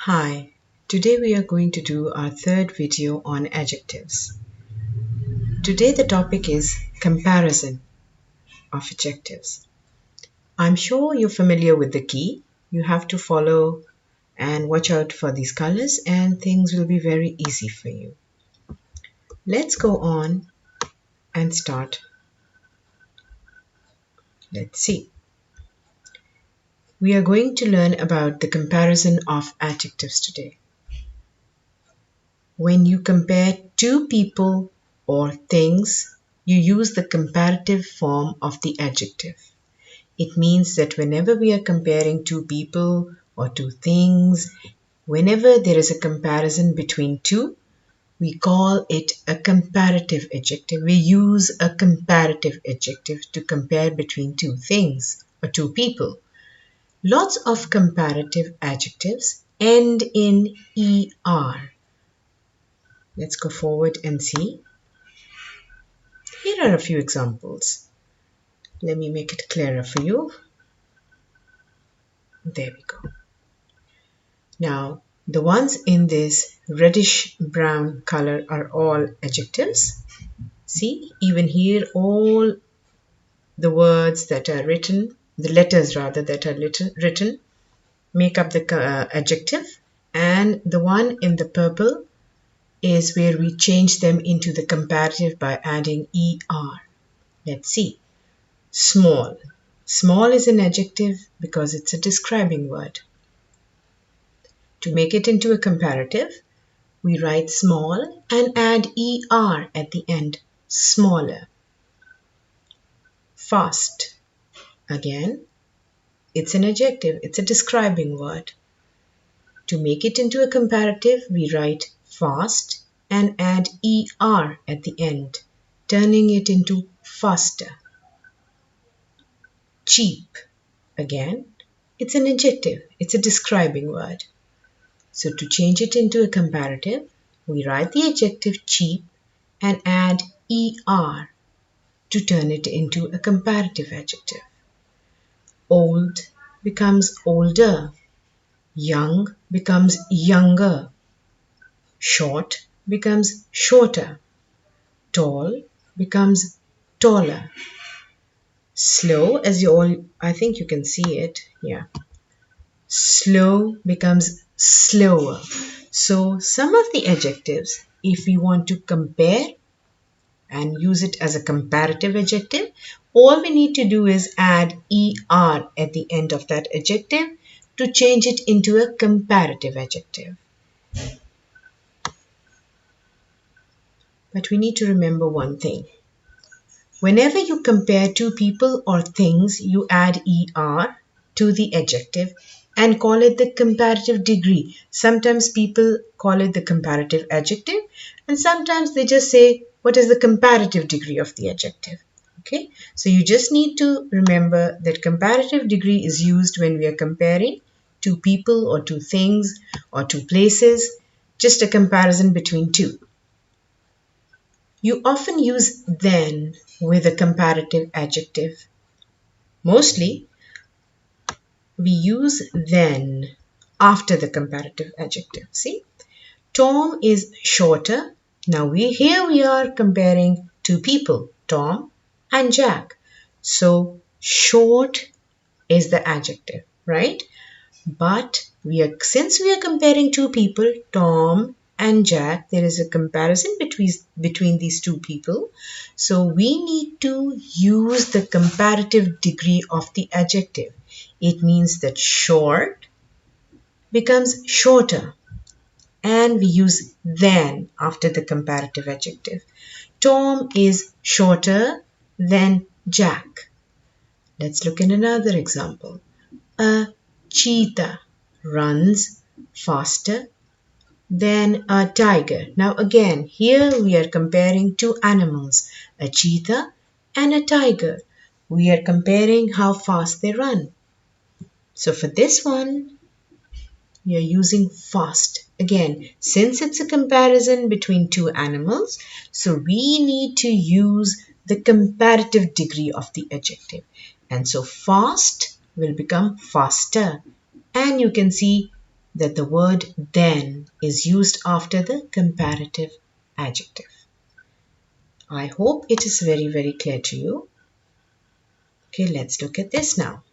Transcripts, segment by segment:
Hi, today we are going to do our third video on adjectives. Today the topic is comparison of adjectives. I'm sure you're familiar with the key. You have to follow and watch out for these colors and things will be very easy for you. Let's go on and start. Let's see. We are going to learn about the comparison of adjectives today. When you compare two people or things, you use the comparative form of the adjective. It means that whenever we are comparing two people or two things, whenever there is a comparison between two, we call it a comparative adjective. We use a comparative adjective to compare between two things or two people. Lots of comparative adjectives end in ER. Let's go forward and see. Here are a few examples. Let me make it clearer for you. There we go. Now, the ones in this reddish brown color are all adjectives. See, even here, all the words that are written, the letters rather that are written, make up the adjective. And the one in the purple is where we change them into the comparative by adding ER. Let's see. Small. Small is an adjective because it's a describing word. To make it into a comparative, we write small and add ER at the end, smaller. Fast. Again, it's an adjective, it's a describing word. To make it into a comparative, we write fast and add ER at the end, turning it into faster. Cheap. Again, it's an adjective, it's a describing word. So to change it into a comparative, we write the adjective cheap and add ER to turn it into a comparative adjective. Old becomes older. Young becomes younger. Short becomes shorter. Tall becomes taller. Slow, as you all, I think you can see it, yeah. Slow becomes slower. So some of the adjectives, if we want to compare and use it as a comparative adjective, all we need to do is add ER at the end of that adjective to change it into a comparative adjective. But we need to remember one thing. Whenever you compare two people or things, you add ER to the adjective and call it the comparative degree. Sometimes people call it the comparative adjective and sometimes they just say, what is the comparative degree of the adjective? Okay, so you just need to remember that comparative degree is used when we are comparing two people or two things or two places, just a comparison between two. You often use then with a comparative adjective. Mostly, we use then after the comparative adjective. See, Tom is shorter. Now here we are comparing two people, Tom and Jack. So short is the adjective, right? But since we are comparing two people, Tom and Jack, there is a comparison between these two people. So we need to use the comparative degree of the adjective. It means that short becomes shorter. And we use than after the comparative adjective. Tom is shorter than Jack. Let's look at another example. A cheetah runs faster than a tiger. Now again, here we are comparing two animals, a cheetah and a tiger. We are comparing how fast they run. So for this one, we are using fast. Again, since it's a comparison between two animals, so we need to use the comparative degree of the adjective. And so fast will become faster. And you can see that the word then is used after the comparative adjective. I hope it is very, very clear to you. Okay, let's look at this now.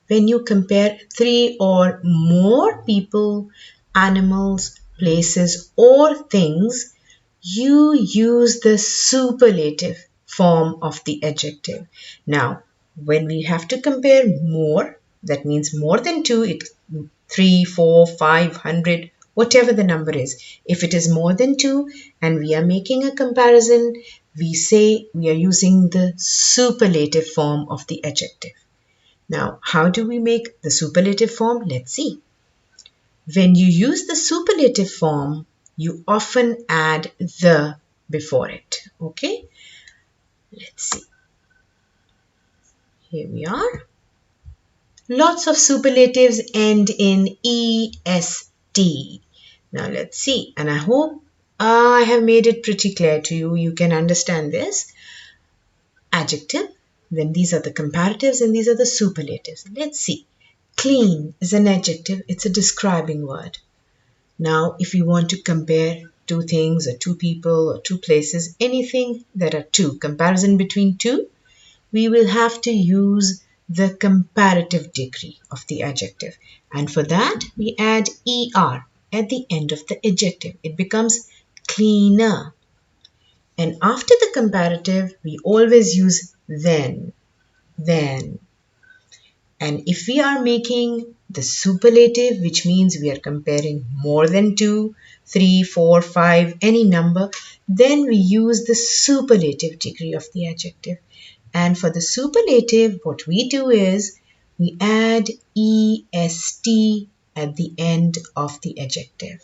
When you compare three or more people, animals, places, or things, you use the superlative form of the adjective. Now, when we have to compare more, that means more than two, it 3, 4, 500, whatever the number is. If it is more than two and we are making a comparison, we say we are using the superlative form of the adjective. Now, how do we make the superlative form? Let's see. When you use the superlative form, you often add the before it. Okay, let's see. Here we are. Lots of superlatives end in est. Now let's see, and I hope I have made it pretty clear to you. You can understand this. Adjective, then these are the comparatives and these are the superlatives. Let's see. Clean is an adjective. It's a describing word. Now, if you want to compare two things or two people or two places, anything that are two, comparison between two, we will have to use the comparative degree of the adjective. And for that, we add er at the end of the adjective. It becomes cleaner. And after the comparative, we always use then. And if we are making the superlative, which means we are comparing more than 2, 3, 4, 5, any number, then we use the superlative degree of the adjective. And for the superlative, what we do is we add est at the end of the adjective.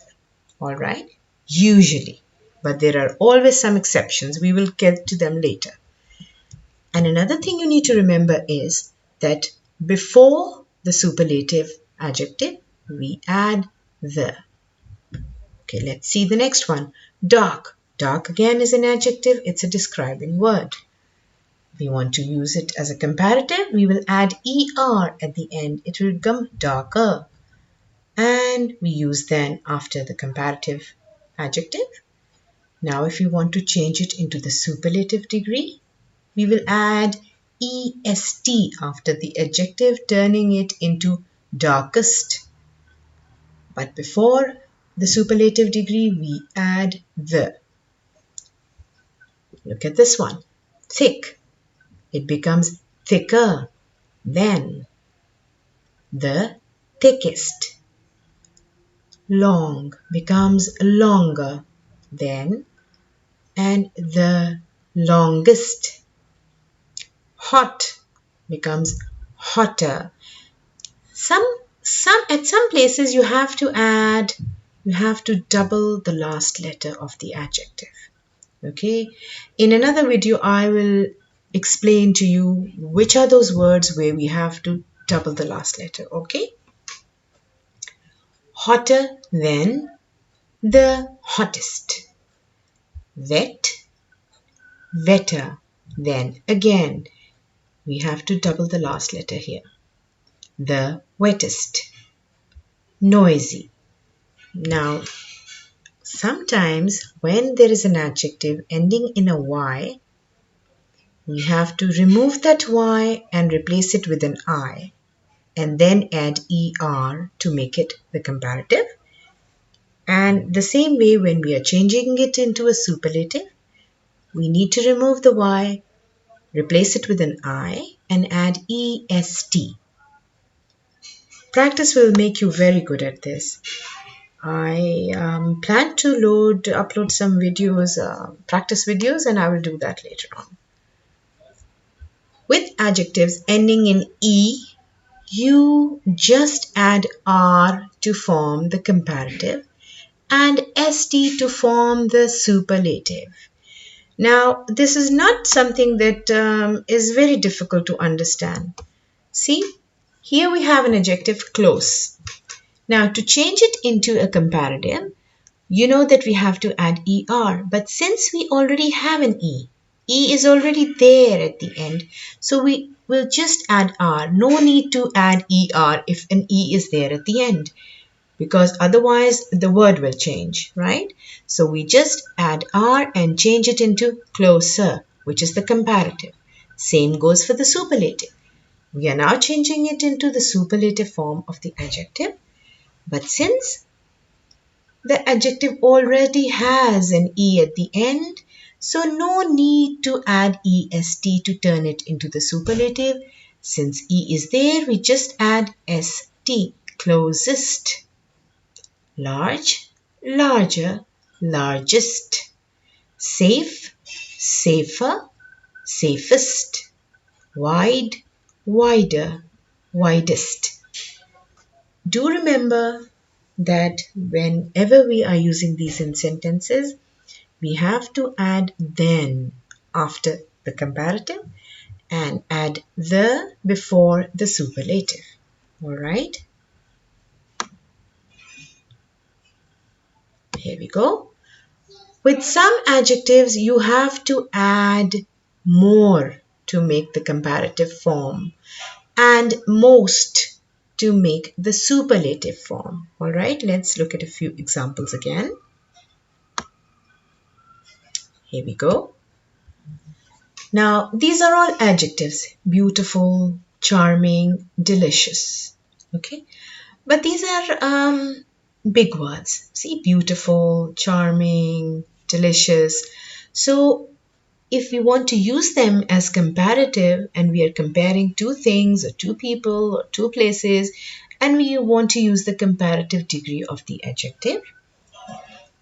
All right? Usually. But there are always some exceptions. We will get to them later. And another thing you need to remember is that before the superlative adjective, we add the. Okay, let's see the next one. Dark. Dark again is an adjective. It's a describing word. We want to use it as a comparative. We will add er at the end. It will become darker. And we use then after the comparative adjective. Now, if you want to change it into the superlative degree, we will add est after the adjective, turning it into darkest. But before the superlative degree, we add the. Look at this one. Thick. It becomes thicker than. The thickest. Long becomes longer than, and the longest. Hot becomes hotter. At some places you have to double the last letter of the adjective. Okay, in another video I will explain to you which are those words where we have to double the last letter. Okay, hotter than, the hottest. Wet, wetter than. Again, we have to double the last letter here. The wettest. Noisy. Now, sometimes when there is an adjective ending in a y, we have to remove that y and replace it with an I, and then add er to make it the comparative. And the same way, when we are changing it into a superlative, we need to remove the y, replace it with an I, and add est. Practice will make you very good at this. I plan to upload some videos, practice videos, and I will do that later on. With adjectives ending in e, you just add r to form the comparative and st to form the superlative. Now, this is not something that is very difficult to understand. See, here we have an adjective close. Now, to change it into a comparative, you know that we have to add er. But since we already have an e is already there at the end. So we we'll just add R. No need to add ER if an E is there at the end, because otherwise the word will change, right? So we just add R and change it into closer, which is the comparative. Same goes for the superlative. We are now changing it into the superlative form of the adjective. But since the adjective already has an E at the end, so no need to add EST to turn it into the superlative. Since E is there, we just add ST, closest. Large, larger, largest. Safe, safer, safest. Wide, wider, widest. Do remember that whenever we are using these in sentences, we have to add then after the comparative and add the before the superlative. All right? Here we go. With some adjectives, you have to add more to make the comparative form and most to make the superlative form. All right, let's look at a few examples again. Here we go. Now, these are all adjectives: beautiful, charming, delicious. Okay, but these are big words. See, beautiful, charming, delicious. So if we want to use them as comparative and we are comparing two things or two people or two places, and we want to use the comparative degree of the adjective,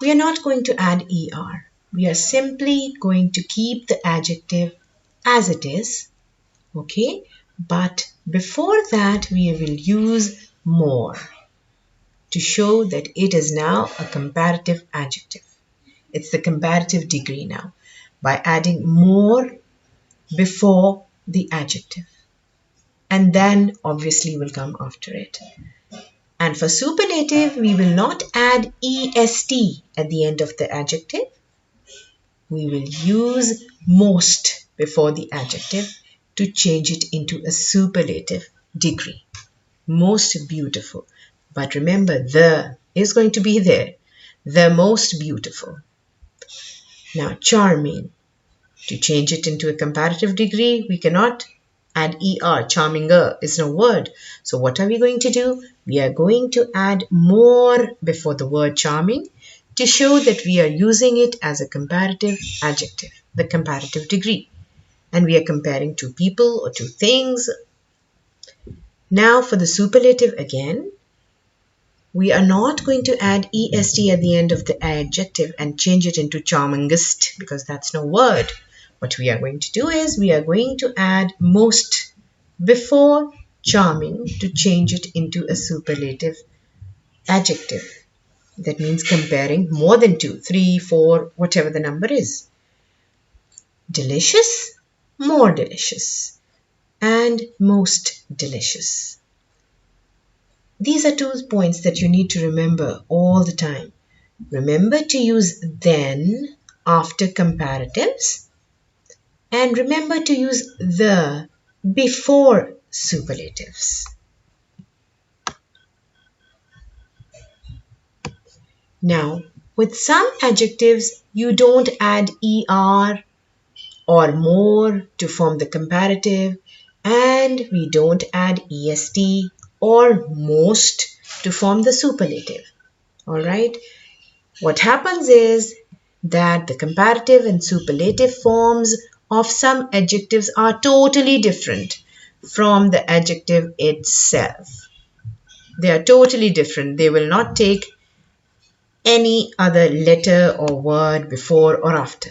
we are not going to add ER. We are simply going to keep the adjective as it is, okay? But before that, we will use more to show that it is now a comparative adjective. It's the comparative degree now, by adding more before the adjective. And then obviously will come after it. And for superlative, we will not add EST at the end of the adjective. We will use most before the adjective to change it into a superlative degree. Most beautiful. But remember, the is going to be there. The most beautiful. Now, charming. To change it into a comparative degree, we cannot add ER. Charminger is no word. So what are we going to do? We are going to add more before the word charming to show that we are using it as a comparative adjective, the comparative degree. And we are comparing two people or two things. Now for the superlative again, we are not going to add EST at the end of the adjective and change it into charmingest, because that's no word. What we are going to do is we are going to add most before charming to change it into a superlative adjective. That means comparing more than 2, 3, 4, whatever the number is. Delicious, more delicious, and most delicious. These are 2 points that you need to remember all the time. Remember to use then after comparatives, and remember to use the before superlatives. Now, with some adjectives, you don't add ER or more to form the comparative, and we don't add EST or most to form the superlative. All right? What happens is that the comparative and superlative forms of some adjectives are totally different from the adjective itself. They are totally different. They will not take any other letter or word before or after.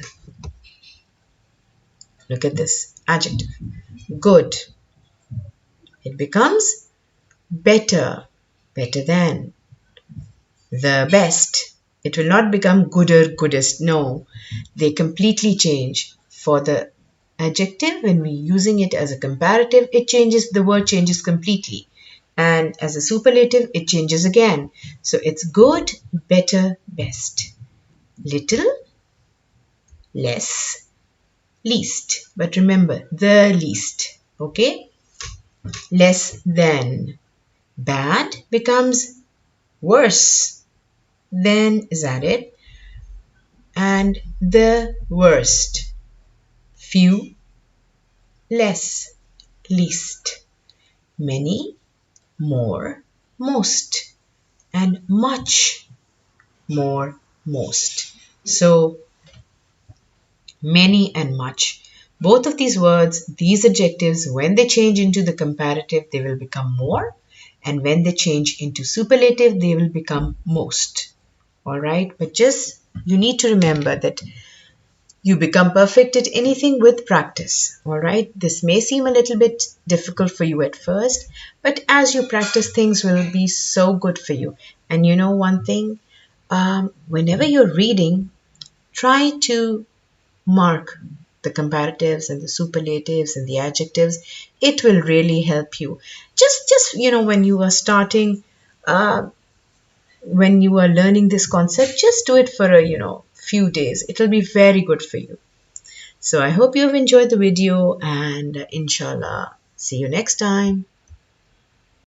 Look at this adjective. Good. It becomes better, better than. The best. It will not become gooder, goodest. No, they completely change. For the adjective, when we're using it as a comparative, it changes, the word changes completely. And as a superlative, it changes again. So it's good, better, best. Little, less, least. But remember, the least. Okay? Less than. Bad becomes worse. Then, is that it? And the worst. Few, less, least. Many, more, most. And much, more, most. So, many and much. Both of these words, these adjectives, when they change into the comparative, they will become more. And when they change into superlative, they will become most. All right. But just you need to remember that you become perfect at anything with practice. All right. This may seem a little bit difficult for you at first, but as you practice, things will be so good for you. And you know one thing, whenever you're reading, try to mark the comparatives and the superlatives and the adjectives. It will really help you. Just when you are starting, uh, when you are learning this concept, just do it for a few days. It will be very good for you. So I hope you have enjoyed the video, and inshallah see you next time.